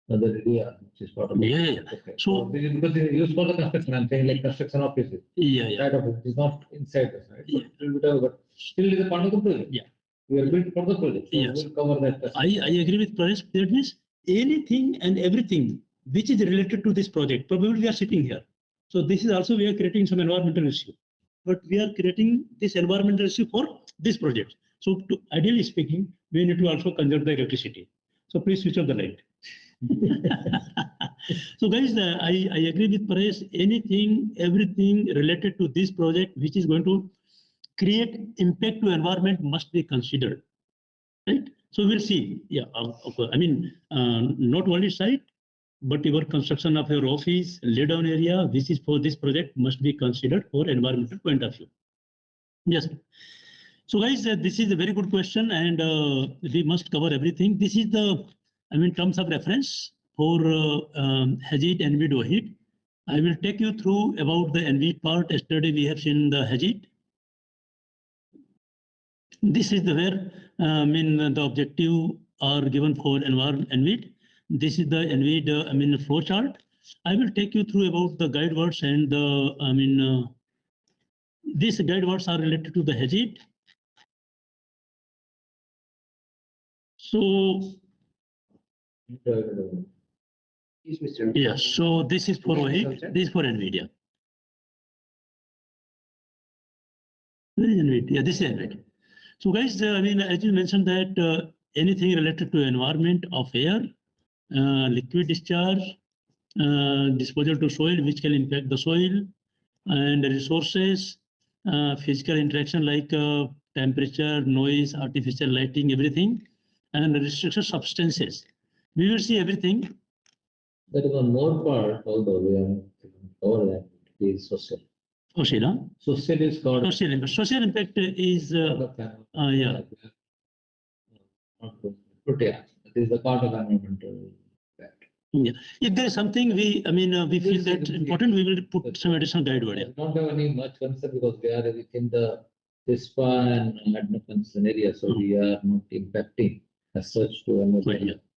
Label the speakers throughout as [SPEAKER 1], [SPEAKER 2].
[SPEAKER 1] Other area, which is part of
[SPEAKER 2] Yeah.
[SPEAKER 1] Okay.
[SPEAKER 2] So
[SPEAKER 1] this is because it is used for the construction, I'm saying like construction offices.
[SPEAKER 2] yeah.
[SPEAKER 1] Side of it is not inside the side.
[SPEAKER 2] Yeah.
[SPEAKER 1] It will be there, but still is a part of the project.
[SPEAKER 2] Yeah.
[SPEAKER 1] We are built for the project. So
[SPEAKER 2] Yes.
[SPEAKER 1] we'll cover that.
[SPEAKER 2] I agree with Paresh. That means anything and everything which is related to this project. Probably we are sitting here. So this is also we are creating some environmental issue. But we are creating this environmental issue for this project. So ideally speaking, we need to also conserve the electricity. So please switch off the light. So guys, I agree with Paresh. Anything, everything related to this project which is going to create impact to environment must be considered. Right? So we'll see. Yeah, I mean, not only site, but your construction of your office, lay down area, which is for this project must be considered for environmental point of view. Yes. So guys, this is a very good question and we must cover everything. This is the, I mean, terms of reference for HAZIT, ENVID, OHIT. I will take you through about the ENVID part. Yesterday we have seen the HAZIT. This is the where I mean the objective are given for ENVID. This is the ENVID I mean flow chart. I will take you through about the guide words and the I mean these guide words are related to the HAZIT. So yeah, so this is for OHIT, this is for NVIDIA. Where is NVIDIA? Yeah, this is NVIDIA. So guys, I mean, as you mentioned that anything related to environment of air, liquid discharge, disposal to soil, which can impact the soil, and resources, physical interaction like temperature, noise, artificial lighting, everything, and restriction substances. We will see everything.
[SPEAKER 1] That is one more part, although we are cover that, is social.
[SPEAKER 2] Social, huh?
[SPEAKER 1] Social is called.
[SPEAKER 2] Social impact. Social impact is yeah.
[SPEAKER 1] Yeah, it is the part of environmental impact.
[SPEAKER 2] Yeah. If there is something we, I mean, we feel that important, we will put some additional guide word.
[SPEAKER 1] We don't have any much concern because we are within the PHA and admission area, so we are not impacting as such to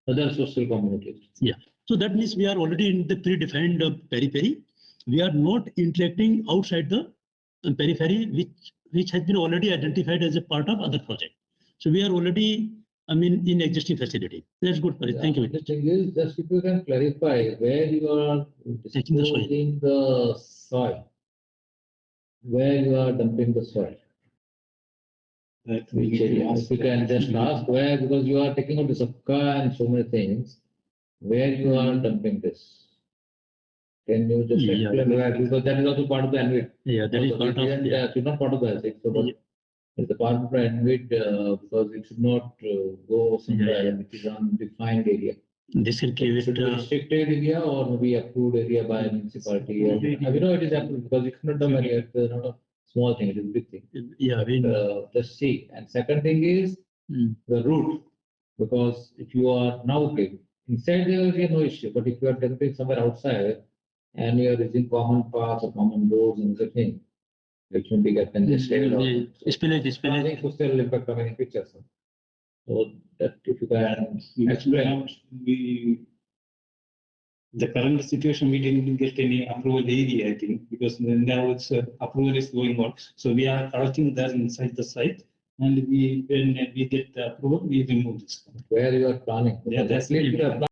[SPEAKER 1] other social communities.
[SPEAKER 2] Yeah. So that means we are already in the predefined periphery. We are not interacting outside the periphery, which has been already identified as a part of other project. So we are already, I mean, in existing facility. That's good, Paresh. Thank you.
[SPEAKER 1] The thing is, just if you can clarify where you are disposing the soil, where you are dumping the soil. Which area? If you can just ask where, because you are taking out the subka and so many things, where you are dumping this. Can you just explain where? Because that is also part of the ENVID.
[SPEAKER 2] Yeah, that is part of
[SPEAKER 1] it is not part of the HAZIT. So, but it's a part of the ENVID because it should not go somewhere which is undefined area.
[SPEAKER 2] This will give
[SPEAKER 1] it a restricted area or maybe approved area by a municipality. You know, it is approved because it's not done area. It's not a small thing. It is a big thing.
[SPEAKER 2] Yeah,
[SPEAKER 1] just see. And second thing is the route, because if you are now okay inside there will be no issue. But if you are dumping somewhere outside and you are using common paths or common roads and everything, which will be get congested.
[SPEAKER 2] Spillage.
[SPEAKER 1] Social impact of any pictures. So that if you can explain.
[SPEAKER 3] The current situation, we didn't get any approval area, I think, because now it's approval is going on. So we are collecting that inside the site, and when we get the approval, we remove this.
[SPEAKER 1] Where you are planning?
[SPEAKER 3] Yeah, that's